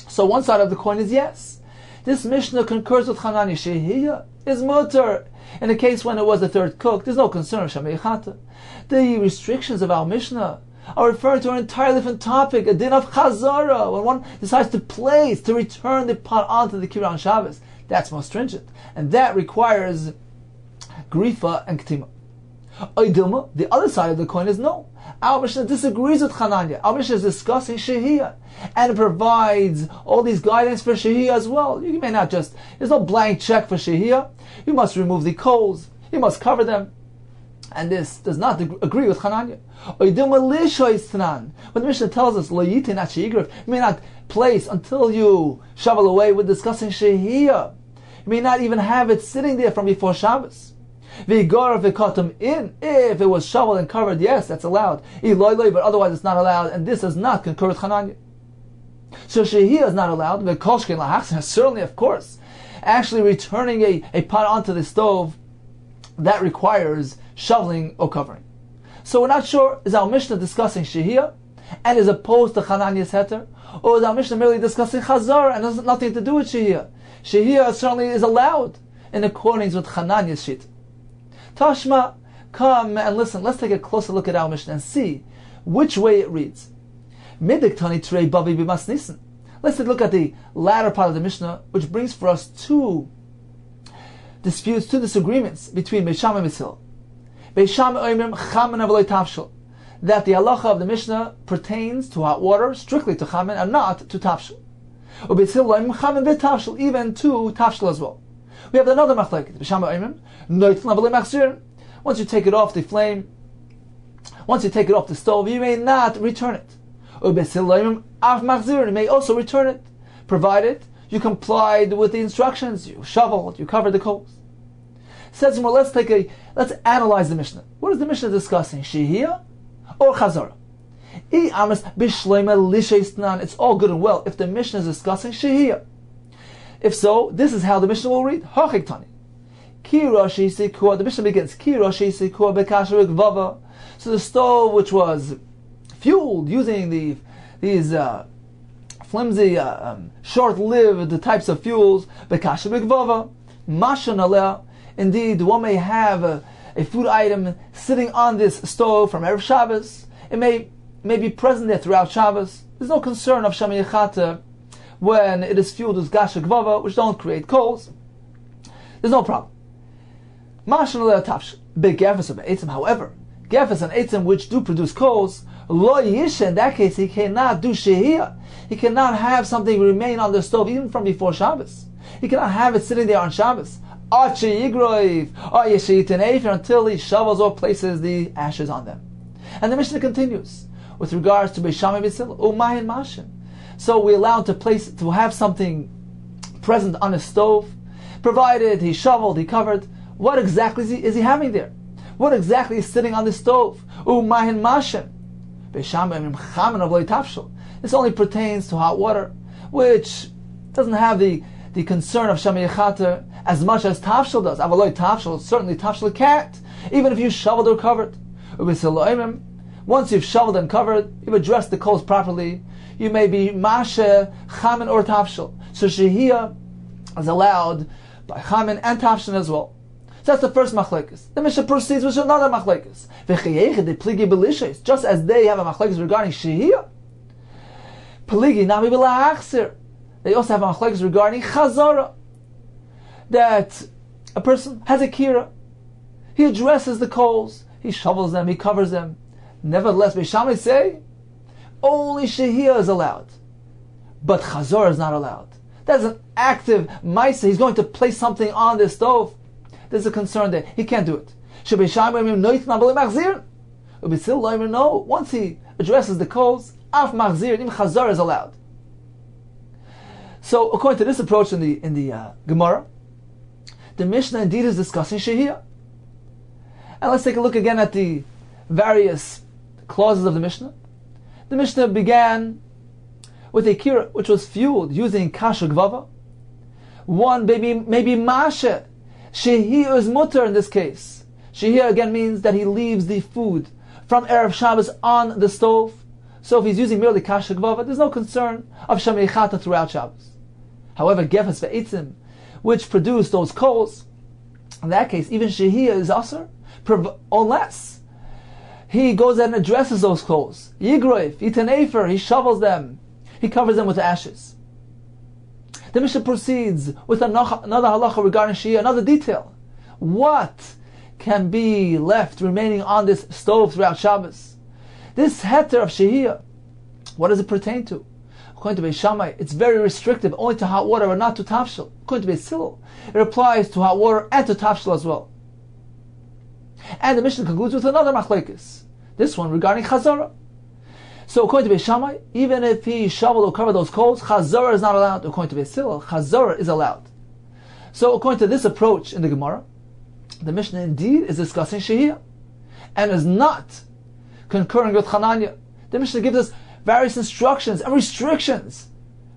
So one side of the coin is yes. This Mishnah concurs with Chananya. Shehiyah is mutar. In the case when it was the third cook, there's no concern of Shemei Chata. The restrictions of our Mishnah are referring to an entirely different topic, a din of Chazara, when one decides to return the pot onto the Kira on Shabbos. That's more stringent. And that requires Grifa and Ktima. Oidilma, the other side of the coin is no. Our Mishnah disagrees with Chananya. Our Mishnah is discussing Shehiyah, and it provides all these guidance for Shehiyah as well. You may not just, there's no blank check for Shehiyah. You must remove the coals, you must cover them. And this does not agree with Chananya. When the Mishnah tells us, Lo yitin at she'igrif, you may not place until you shovel away. We're discussing Shehiyah. You may not even have it sitting there from before Shabbos. V'igor v'katum in, if it was shoveled and covered, yes, that's allowed. But otherwise it's not allowed, and this does not concur with Chananya. So Shehiyah is not allowed. V'kolshkein lahachzir, certainly, of course, actually returning a pot onto the stove, that requires shoveling or covering. So we're not sure, is our Mishnah discussing Shehiyah and is opposed to Chananya's heter, or is our Mishnah merely discussing Chazar and has nothing to do with Shehiyah? Shehiyah certainly is allowed in accordance with Chananya's shit. Tashma, come and listen. Let's take a closer look at our Mishnah and see which way it reads. Midik tani trei bavi b'mas nisan. Let's take a look at the latter part of the Mishnah, which brings for us two disagreements between Beis Shammai and Beis Hillel. Beis Shammai oimrim chamen avloi tafshel, that the halacha of the Mishnah pertains to hot water, strictly to chamen, and not to tafshel. Or Beis Hillel oimrim chamen v'tafshel, even to tafshel as well. We have another machlekes. Beis Shammai oimrim noitl avloi machzir. Once you take it off the flame, once you take it off the stove, you may not return it. Or Beis Hillel oimrim af machzir, you may also return it, provided you complied with the instructions, you shoveled, you covered the coals. Says more, let's analyze the Mishnah. What is the Mishnah discussing? Shehiyah or Chazara? It's all good and well if the Mishnah is discussing Shehiyah. If so, this is how the Mishnah will read. The Mishnah begins, so the stove which was fueled using these flimsy, short-lived types of fuels, Indeed, one may have a food item sitting on this stove from Erev Shabbos. It may be present there throughout Shabbos. There's no concern of Shamei Chata when it is fueled with Gasha Gvava, which don't create coals. There's no problem. Big Gefes of Eitzim, however, Gefes and Eitzim which do produce coals, Lo Yisha, in that case, he cannot do Shehiyah. He cannot have something remain on the stove even from before Shabbos. He cannot have it sitting there on Shabbos. Until he shovels or places the ashes on them. And the Mishnah continues with regards to Beishamai B'Sil, Umayin Mashim. So we allow him to have something present on his stove, provided he shoveled, he covered. What exactly is he having there? What exactly is sitting on the stove? Umayin Mashim. This only pertains to hot water, which doesn't have the concern of Shamei Chater as much as Tafshil does. Avaloi Tafshil, certainly Tafshil can't, even if you shoveled or covered. Once you've shoveled and covered, you've addressed the coals properly, you may be Mashe, Chamin, or Tafshil. So Shehiyah is allowed by Chamin and Tafshil as well. So that's the first machlekes. The Mishnah proceeds with another machlekes. Just as they have a machlekes regarding Shehiyah, Peligi nami b'la'achsir. They also have a machlekes regarding Chazara. That a person has a kira. He addresses the coals, he shovels them, he covers them. Nevertheless, Beishamai say, only Shehiyah is allowed. But Chazara is not allowed. That's an active Maisa. He's going to place something on the stove. There's a concern there. He can't do it. No. Once he addresses the coals, Af Machzir, even Chazar is allowed. So, according to this approach in the Gemara, the Mishnah indeed is discussing Shehiyah. And let's take a look again at the various clauses of the Mishnah. The Mishnah began with a kira which was fueled using kasha gvava. One maybe mashe. Shehiyah is mutter in this case. Shehiyah again means that he leaves the food from Erev Shabbos on the stove. So if he's using merely kasha gvava, there's no concern of Shamei Chata throughout Shabbos. However, gefes ve'etzim, which produce those coals, in that case, even Shehiyah is asur, unless he goes and addresses those coals. Yigroif, Yitanefer, he shovels them, he covers them with ashes. The Mishnah proceeds with another halacha regarding Shehiyah, another detail. What can be left remaining on this stove throughout Shabbos? This heter of Shehiyah, what does it pertain to? According to Beishamai, it's very restrictive, only to hot water, or not to tafshil. According to Beisil, it applies to hot water and to tafshil as well. And the Mishnah concludes with another machlekes, this one regarding chazara. So according to Beishamai, even if he shoveled or covered those coals, chazara is not allowed. According to Beisil, chazara is allowed. So according to this approach in the Gemara, the Mishnah indeed is discussing Shehiyah, and is not concurring with Chananya. The Mishnah gives us various instructions and restrictions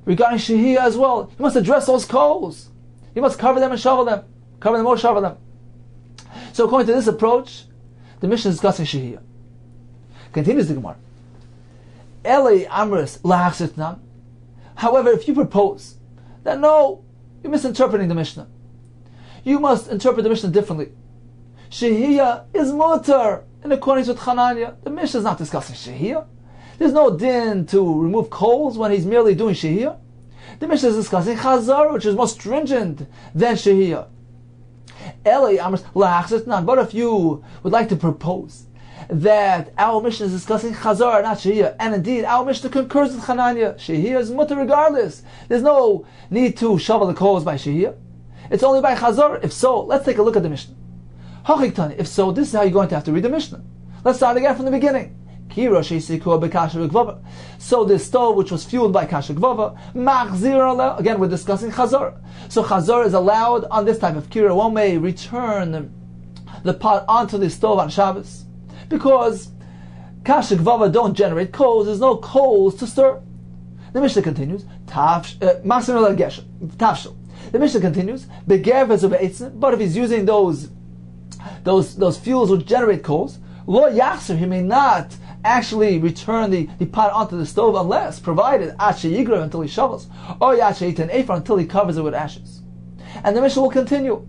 regarding Shehiyah as well. You must address those coals. You must cover them and shovel them. Cover them or shovel them. So according to this approach, the Mishnah is discussing Shehiyah. Continues the Gemara. Elei amris lahachsitnam. However, if you propose that no, you're misinterpreting the Mishnah, you must interpret the Mishnah differently. Shehiyah is mutar in accordance with Chananya. The Mishnah is not discussing Shehiyah. There's no din to remove coals when he's merely doing Shehiyah. The Mishnah is discussing Chazar, which is more stringent than Shehiyah. But if you would like to propose that our Mishnah is discussing Chazar, not Shehiyah, and indeed our Mishnah concurs with Chananya, Shehiyah is mutter regardless. There's no need to shovel the coals by Shehiyah. It's only by Chazar. If so, let's take a look at the Mishnah. If so, this is how you're going to have to read the Mishnah. Let's start again from the beginning. So the stove which was fueled by kasha gvava, again we're discussing chazar. So chazar is allowed on this type of kira. One may return the pot onto the stove on Shabbos, because kasha gvava don't generate coals. There's no coals to stir. The Mishnah continues. Tafshil. The Mishnah continues. But if he's using those fuels which generate coals, lo yachser, he may not actually return the pot onto the stove unless provided yigra until he shovels, or efer until he covers it with ashes. And the Mishnah will continue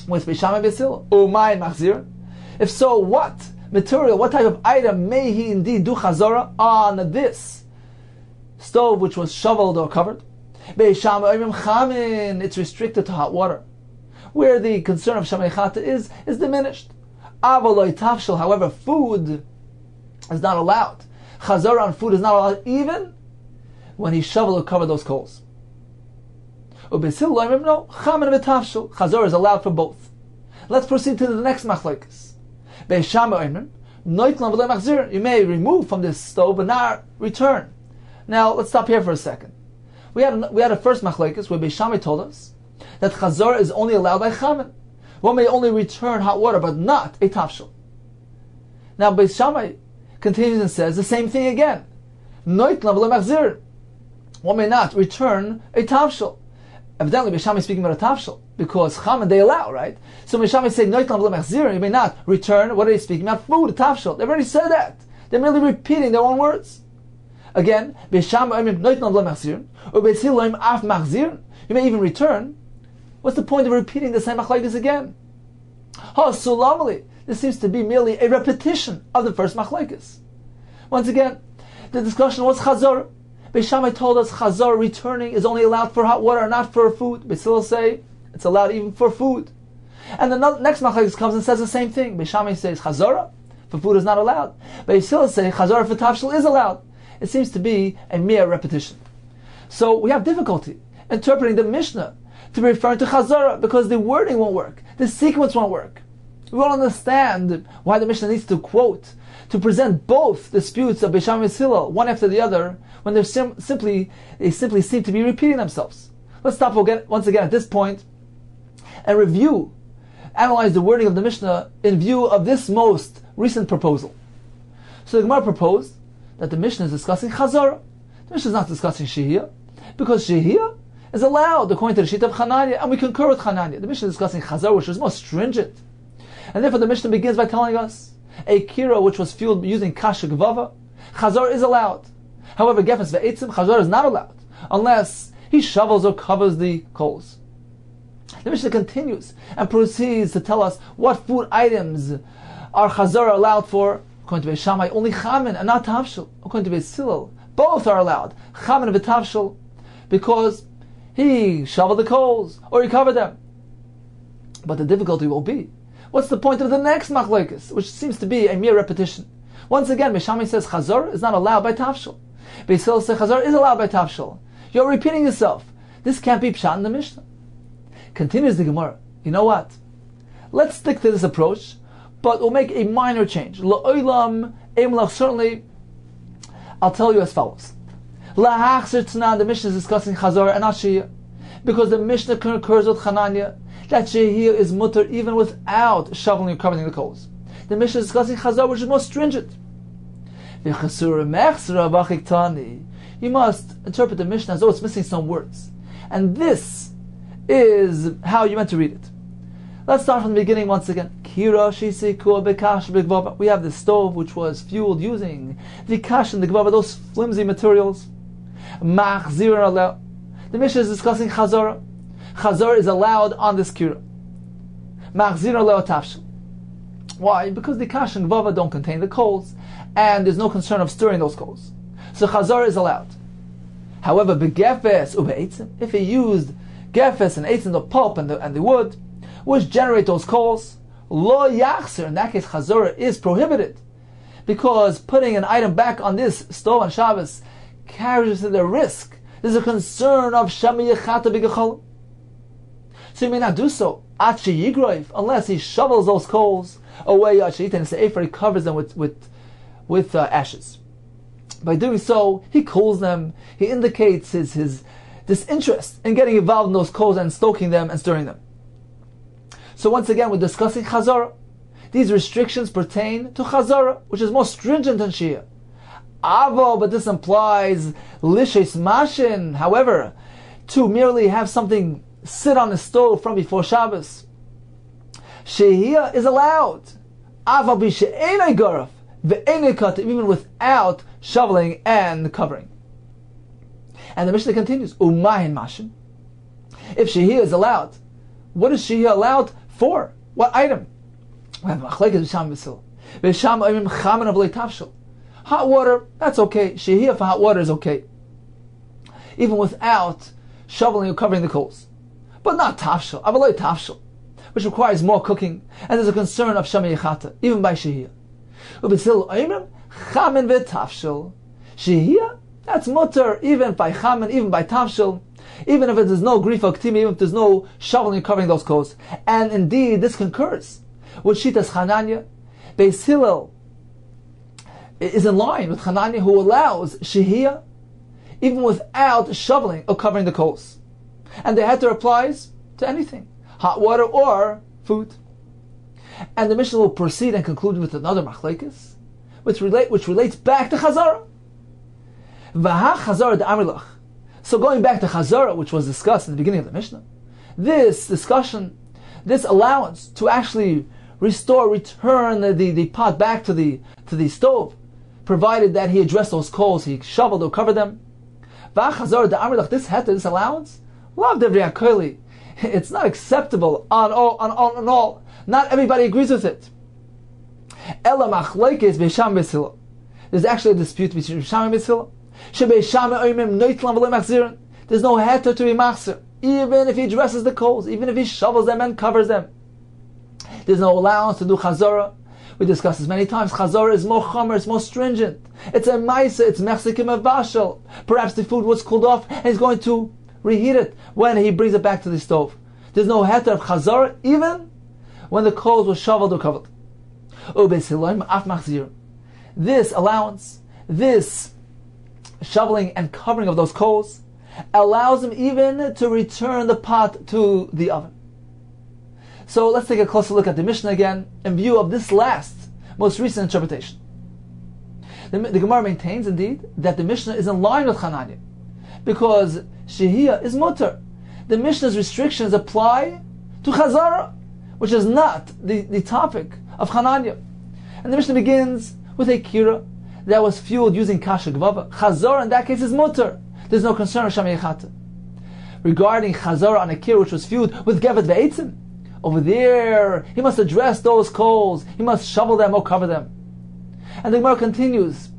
with Beishamai Besil, Umayin Machzir. If so, what material, what type of item may he indeed do chazara on this stove which was shoveled or covered? Beishamai Oimim Chamin, it's restricted to hot water, where the concern of Shamei Chata is diminished. Avaloi Tafshel, however, food is not allowed. Chazara on food is not allowed even when he shoveled or covered those coals. Ubesil Loimim, no, Chamin v'Tafshel, Chazara is allowed for both. Let's proceed to the next machlokes. Beishamai Oimim, Noitlan v'Lo Machzir, you may remove from this stove but not return. Now let's stop here for a second. We had a first machlokes where Beishamai told us that chazara is only allowed by chamin. One may only return hot water, but not a tafshel. Now Beishamai continues and says the same thing again. Noitlan v'lo machzir. One may not return a tafshel. Evidently Beishamai is speaking about a tafshel, because chamin they allow, right? So Beishamai say Noitlan v'lo machzir, you may not return. What are they speaking about? Food, a tafshel. They've already said that. They're merely repeating their own words. Again, Beishamai Noitlan v'lo machzir, or Beisil loim af machzir. You may even return. What's the point of repeating the same machlokes again? Sulamali. This seems to be merely a repetition of the first machlokes. Once again, the discussion was chazor. Beishamai told us chazor returning is only allowed for hot water, not for food. Beisil say it's allowed even for food. And the next machlokes comes and says the same thing. Beishamai says chazor for food is not allowed. Beisil say chazor for tafshel is allowed. It seems to be a mere repetition. So we have difficulty interpreting the Mishnah to be referring to chazara because the wording won't work, the sequence won't work. We won't understand why the Mishnah needs to quote to present both disputes of Beishamai and Hillel one after the other when they simply seem to be repeating themselves. Let's stop once again at this point and analyze the wording of the Mishnah in view of this most recent proposal. So the Gemara proposed that the Mishnah is discussing chazara. The Mishnah is not discussing shehiyah, because shehiyah is allowed according to the sheet of Chananya, and we concur with Chananya. The Mishnah is discussing chazar, which is more stringent. And therefore the Mishnah begins by telling us a kira which was fueled using kasha gvava, chazar is allowed. However, gefes ve'etzim, chazar is not allowed, unless he shovels or covers the coals. The Mishnah continues and proceeds to tell us what food items are chazar allowed for. According to Beishamai, only chamin and not tavshel. According to Beisil, both are allowed, chamin and tavshel, because he shoveled the coals, or he covered them. But the difficulty will be, what's the point of the next machlokes, which seems to be a mere repetition? Once again, Beishamai says chazar is not allowed by tafshel. Beisil says chazar is allowed by tafshel. You're repeating yourself. This can't be pshat in the Mishnah. Continues the Gemara. You know what? Let's stick to this approach, but we'll make a minor change. La'olam emlach, certainly, I'll tell you as follows. The Mishnah is discussing chazara and not shehiyah, because the Mishnah concurs with Chananya that shehiyah is mutter even without shoveling or covering the coals. The Mishnah is discussing chazara, which is more stringent. You must interpret the Mishnah as though it's missing some words, and this is how you meant to read it. Let's start from the beginning once again. We have the stove which was fueled using the kash and the gvava, those flimsy materials. The Mishnah is discussing chazara. Chazara is allowed on this kira. Why? Because the kash and gvava don't contain the coals, and there's no concern of stirring those coals. So chazara is allowed. However, begefes ube'etzim, if he used gefes and eitzim, the pulp and the wood, which generate those coals, lo yachzer, in that case chazara is prohibited, because putting an item back on this stove on Shabbos carries the risk. There's a concern of Shamei Chata b'Gechol. So you may not do so unless he shovels those coals away and he covers them with ashes. By doing so, he cools them. He indicates his disinterest in getting involved in those coals and stoking them and stirring them. So once again, we're discussing chazara. These restrictions pertain to chazara, which is more stringent than shehiyah. Avo, but this implies lishes mashin. However, to merely have something sit on the stove from before Shabbos, shehiyah is allowed. Avo b'she'enei garaf ve'enei katav, even without shoveling and covering. And the Mishnah continues, umahin mashin. If shehiyah is allowed, what is shehiyah allowed 4. What item? We have machlekes b'sham v'sil. B'sham oimim chamen avlei tafshil. Hot water, that's okay. Shehiyah for hot water is okay, even without shoveling or covering the coals. But not tafshil, avlei tafshil, which requires more cooking, and there's a concern of shamei yechata, even by shehiyah. U'b'sil oimim chamen v'tafshil. Shehiyah, that's mutter, even by chamen, even by tafshil, even if there's no grief or k'tim, even if there's no shoveling or covering those coals. And indeed, this concurs with Shitas Chananya. Beis Hillel is in line with Chananya, who allows shehiyah even without shoveling or covering the coals. And the heter applies to anything, hot water or food. And the Mishnah will proceed and conclude with another machlekes, which relates back to Chazara. V'ha Chazara d'amrilach. So going back to Chazara, which was discussed in the beginning of the Mishnah, this discussion, this allowance to actually return the pot back to the stove, provided that he addressed those coals, he shoveled or covered them. This heter, this allowance, it's not acceptable on all. Not everybody agrees with it. There's actually a dispute between Bisham and Bishil. There's no heter to be machzer, even if he addresses the coals, even if he shovels them and covers them. There's no allowance to do chazara. We discussed this many times. Chazara is more chomer, it's more stringent. It's a maisa, it's mechzikim avashel. Perhaps the food was cooled off and he's going to reheat it when he brings it back to the stove. There's no heter of chazara, even when the coals were shoveled or covered. This allowance, this shoveling and covering of those coals, allows him even to return the pot to the oven. So let's take a closer look at the Mishnah again in view of this most recent interpretation. The Gemara maintains indeed that the Mishnah is in line with Chananya, because shehiyah is mutter. The Mishnah's restrictions apply to Chazara, which is not the topic of Chananya. And the Mishnah begins with a kira that was fueled using kasha gvava. Chazara in that case is mutter. There's no concern of shamei yechata. Regarding Chazara on a kira which was fueled with gevet ve'etzim, over there, he must address those coals, he must shovel them or cover them. And the Gemara continues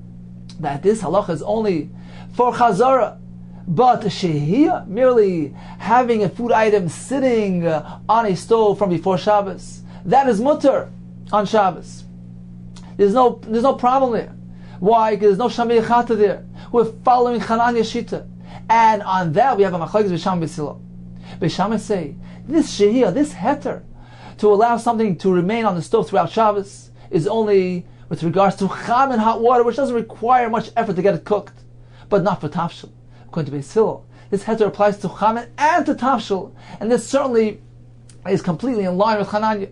that this halacha is only for Chazara, but shehiyah, merely having a food item sitting on a stove from before Shabbos, that is mutter on Shabbos. There's no problem there. Why? Because there's no shamei yechata there. We're following Chananya Shita. And on that we have a machlekes b'sham b'silo. B'sham say, this shehiyah, this heter, to allow something to remain on the stove throughout Shabbos is only with regards to cham and hot water, which doesn't require much effort to get it cooked, but not for tafshil. According to Beis Hillel, this heter applies to cham and to tafshil, and this certainly is completely in line with Chananya.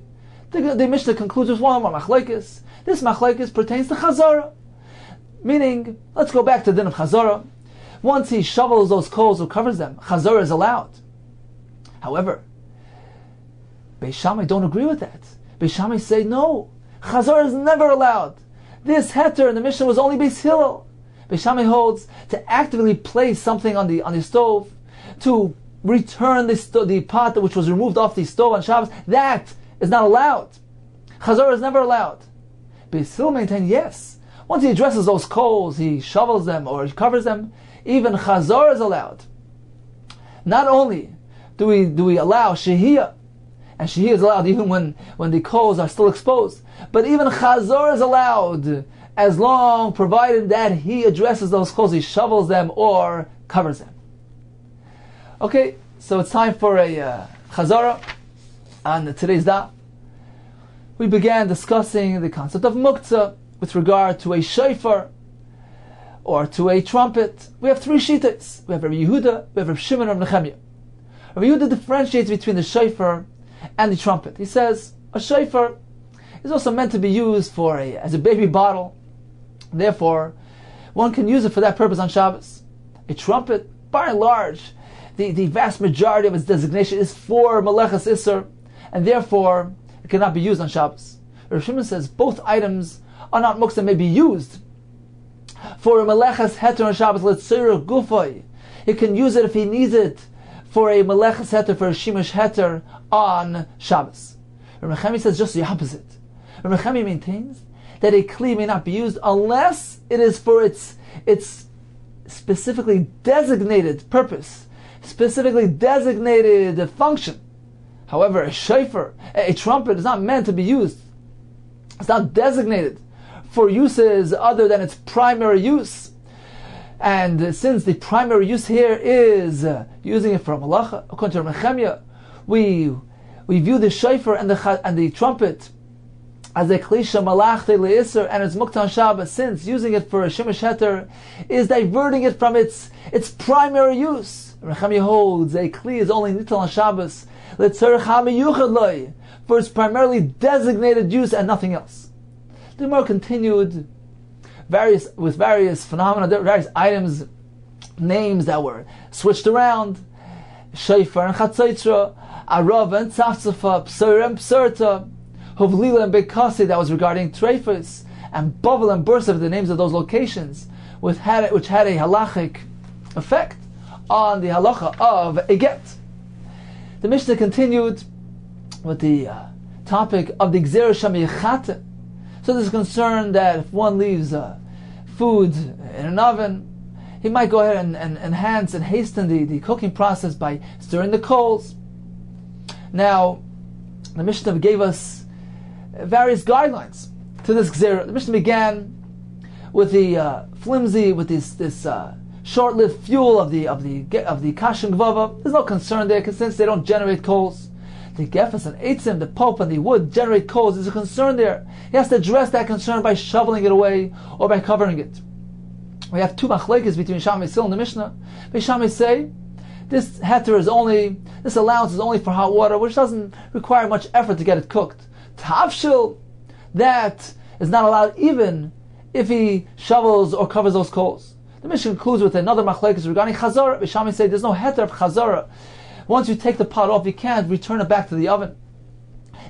The Mishnah concludes with one more machlekes. This machlekes pertains to Chazara, meaning, let's go back to the din of Chazara. Once he shovels those coals or covers them, Chazara is allowed. However, Beis Shammai don't agree with that. Beis Shammai say no, Chazara is never allowed. This heter in the Mishnah was only Beis Hillel. Beis Shammai holds to actively place something on the stove, to return the pot which was removed off the stove on Shabbos. That is not allowed. Chazara is never allowed. Beis Hillel maintain yes. Once he addresses those coals, he shovels them or he covers them, even Chazara is allowed. Not only do we allow shehiyah, and shehiyah is allowed even when the coals are still exposed, but even Chazara is allowed, as long provided that he addresses those coals, he shovels them or covers them. Okay, so it's time for a Chazara on today's daf. We began discussing the concept of muktzah with regard to a shofar or to a trumpet. We have 3 shittas. We have Rabbi Yehuda, we have Rabbi Shimon, and Rabbi Nechemia. Rabbi Yehuda differentiates between the shofar and the trumpet. He says a shofar is also meant to be used as a baby bottle. Therefore, one can use it for that purpose on Shabbos. A trumpet, by and large, the vast majority of its designation is for Melechas Isser, and therefore it cannot be used on Shabbos. Rabbi Shimon says both items are not muktzah, may be used for a Melechas Heter on Shabbos. L'tzorech gufay, he can use it if he needs it for a Melechas Heter, for a Shimush Heter on Shabbos. Reb Nechemi says just the opposite. Reb Nechemi maintains that a kli may not be used unless it is for its specifically designated purpose, specifically designated function. However, a shofar, a trumpet, is not meant to be used. It's not designated for uses other than its primary use. And since the primary use here is using it for malacha, according to Reb Nechemia, we view the shofar and the trumpet as a klisha malachte le'isr, and it's muktan Shabbos, since using it for a shemesh heter is diverting it from its primary use. Reb Nechemia holds a kli is only nital on Shabbos le'tzarech ha'miyuchad loy, for its primarily designated use and nothing else. The Gemara continued with various phenomena, various items, names that were switched around: shofar and chatzotra, arav and tzafzafa, psar and psarta, hovlila and bekasi, that was regarding treifus, and bavel and bursa, the names of those locations, which had a halachic effect on the halacha of a get. The Mishnah continued with the topic of the gzera shamiyachate. So there's a concern that if one leaves food in an oven, he might go ahead and enhance and hasten the cooking process by stirring the coals. Now, the Mishnah gave us various guidelines to this gzera. The Mishnah began with the flimsy, with this short-lived fuel of the kashin gvava. There's no concern there, since they don't generate coals. The gefes and eitzim, the pulp and the wood generate coals. There's a concern there. He has to address that concern by shoveling it away or by covering it. We have two machlekes between Shammai Sil and the Mishnah. Shammai say this allowance is only for hot water, which doesn't require much effort to get it cooked. Tavshil, that is not allowed even if he shovels or covers those coals. The Mishnah concludes with another machlekes regarding chazara. Shammai say there's no heter of chazara. Once you take the pot off, you can't return it back to the oven.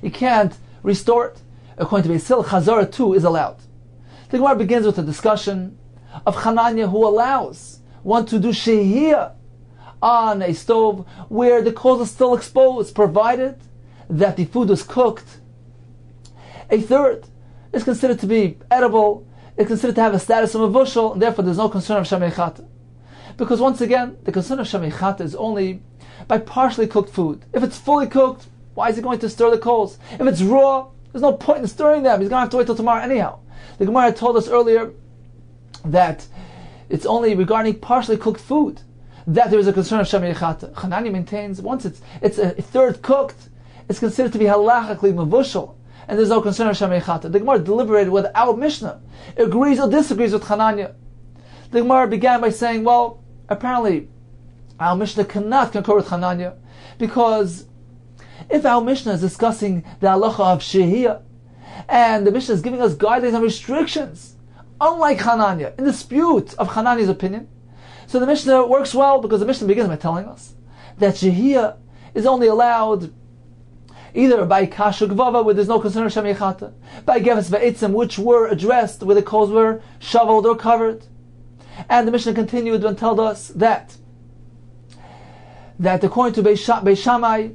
You can't restore it. According to Beisil, chazara too is allowed. The Gemara begins with a discussion of Hananya, who allows one to do shehiyah on a stove where the coals are still exposed, provided that the food was cooked. A third is considered to be edible, it's considered to have a status of a bushel, and therefore there's no concern of shamei chata. Because once again, the concern of shamei chata is only by partially cooked food. If it's fully cooked, why is he going to stir the coals? If it's raw, there's no point in stirring them. He's going to have to wait till tomorrow anyhow. The Gemara told us earlier that it's only regarding partially cooked food that there is a concern of shamei chata. Hanani maintains once it's a third cooked, it's considered to be halachically mavushal, and there's no concern of shamei chata. The Gemara deliberated whether our Mishnah agrees or disagrees with Hananya. The Gemara began by saying, well, apparently our Mishnah cannot concur with Hananya, because if our Mishnah is discussing the halacha of shehiyah, and the Mishnah is giving us guidelines and restrictions, unlike Hananya, in dispute of Hananya's opinion, so the Mishnah works well, because the Mishnah begins by telling us that shehiyah is only allowed either by kasha gvava, where there's no concern of shamei chata, by gefes ve'etzim, which were addressed where the coals were shoveled or covered. And the Mishnah continued and told us that according to Beis Shammai,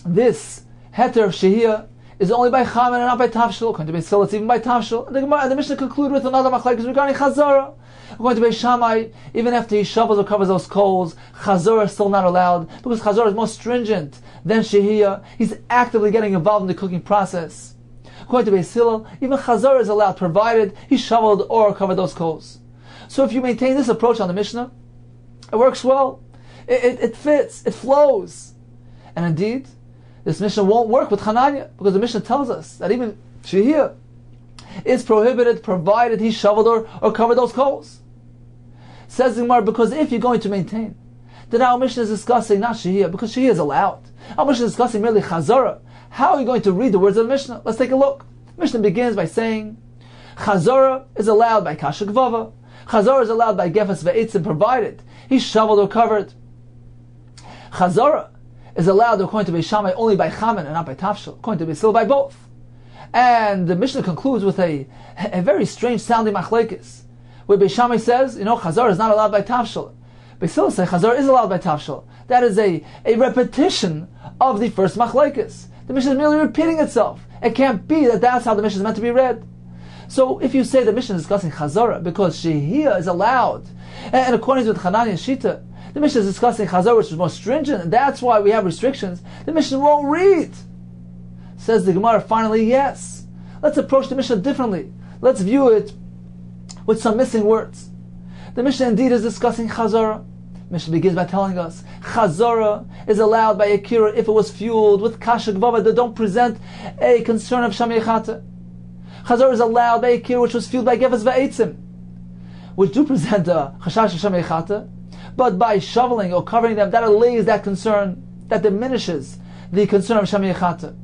this heter of shehiyah is only by chamen and not by tavshil. According to Beis Hillel, it's even by tavshil. And the Mishnah concluded with another machlekes regarding chazara. According to Beis Shammai, even after he shovels or covers those coals, chazara is still not allowed, because chazara is more stringent than shehiyah. He's actively getting involved in the cooking process. According to Beis Hillel, even chazara is allowed, provided he shoveled or covered those coals. So if you maintain this approach on the Mishnah, it works well. It fits, it flows. And indeed, this Mishnah won't work with Hananya, because the Mishnah tells us that even shehiyah is prohibited provided he shoveled or covered those coals. Says the Gemara, because if you're going to maintain that our Mishnah is discussing not shehiyah, because shehiyah is allowed, our Mishnah is discussing merely chazara, how are you going to read the words of the Mishnah? Let's take a look. The Mishnah begins by saying chazara is allowed by kasha gvava, chazara is allowed by gefes ve'etzim, provided he shoveled or covered. Chazara is allowed, according to Beis Shammai, only by chamen and not by tavshil. According to Beis Hillel, by both. And the Mishnah concludes with a very strange sounding machlekes, where Beis Shammai says, chazara is not allowed by tavshil. Beis Hillel says chazara is allowed by tavshil. That is a repetition of the first machlekes. The Mishnah is merely repeating itself. It can't be that that's how the Mishnah is meant to be read. So if you say the Mishnah is discussing Chazara because Shehiyah is allowed, and according to the Hananiah Shita, the Mishnah is discussing Chazara which is more stringent, and that's why we have restrictions, the Mishnah won't read. Says the Gemara, finally, yes. Let's approach the Mishnah differently. Let's view it with some missing words. The Mishnah indeed is discussing Chazara. The Mishnah begins by telling us Chazara is allowed by Akira if it was fueled with Kasha Gvava that don't present a concern of Shamei Chata. Chazara is allowed by Akira which was fueled by Gevas Va'etzim, which do present a Chashash of Shamei Chata, but by shoveling or covering them, that allays that concern, that diminishes the concern of Shamei Chata.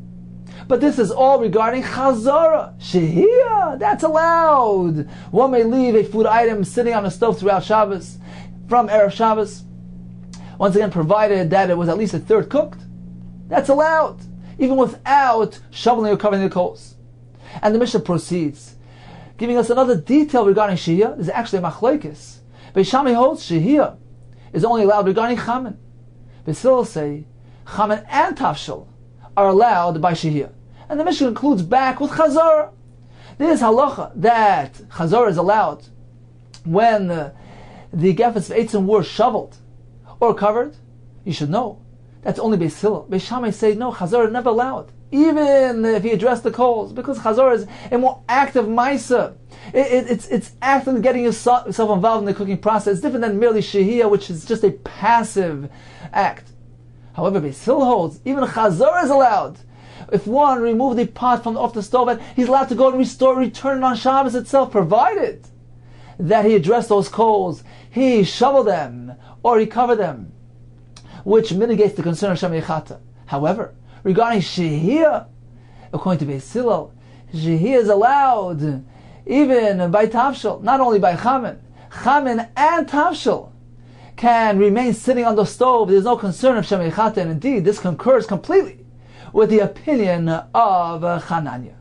But this is all regarding Chazara. Shehiyah, that's allowed. One may leave a food item sitting on a stove throughout Shabbos, from Erev Shabbos, once again provided that it was at least a third cooked. That's allowed, even without shoveling or covering the coals. And the Mishnah proceeds, giving us another detail regarding Shehiyah. There's actually a machlokes. Beis Shammai holds Shehiyah is only allowed regarding Chamen. Beis Hillel say Chamen and Tafshil are allowed by Shehiyah. And the Mishnah concludes back with Chazara. This halacha that Chazara is allowed when the Gefetz V'Eitzim were shoveled or covered. You should know that's only Beis Hillel. Beis Shammai say no, Chazara is never allowed, even if he addressed the coals, because Chazara is a more active Maisa. It's actively getting yourself involved in the cooking process. It's different than merely Shehiyah, which is just a passive act. However, Beis Hillel holds even Chazara is allowed. If one removed the pot from off the stove, and he's allowed to go and return it on Shabbos itself, provided that he addressed those coals, he shoveled them, or he covered them, which mitigates the concern of Shamei Chata. However, regarding Shehiyah, according to Beis Hillel, Shehiyah is allowed even by Tafshil, not only by Chamen. Chamen and Tafshil can remain sitting on the stove. There's no concern of Shamei Chata, and indeed, this concurs completely with the opinion of Hananiah.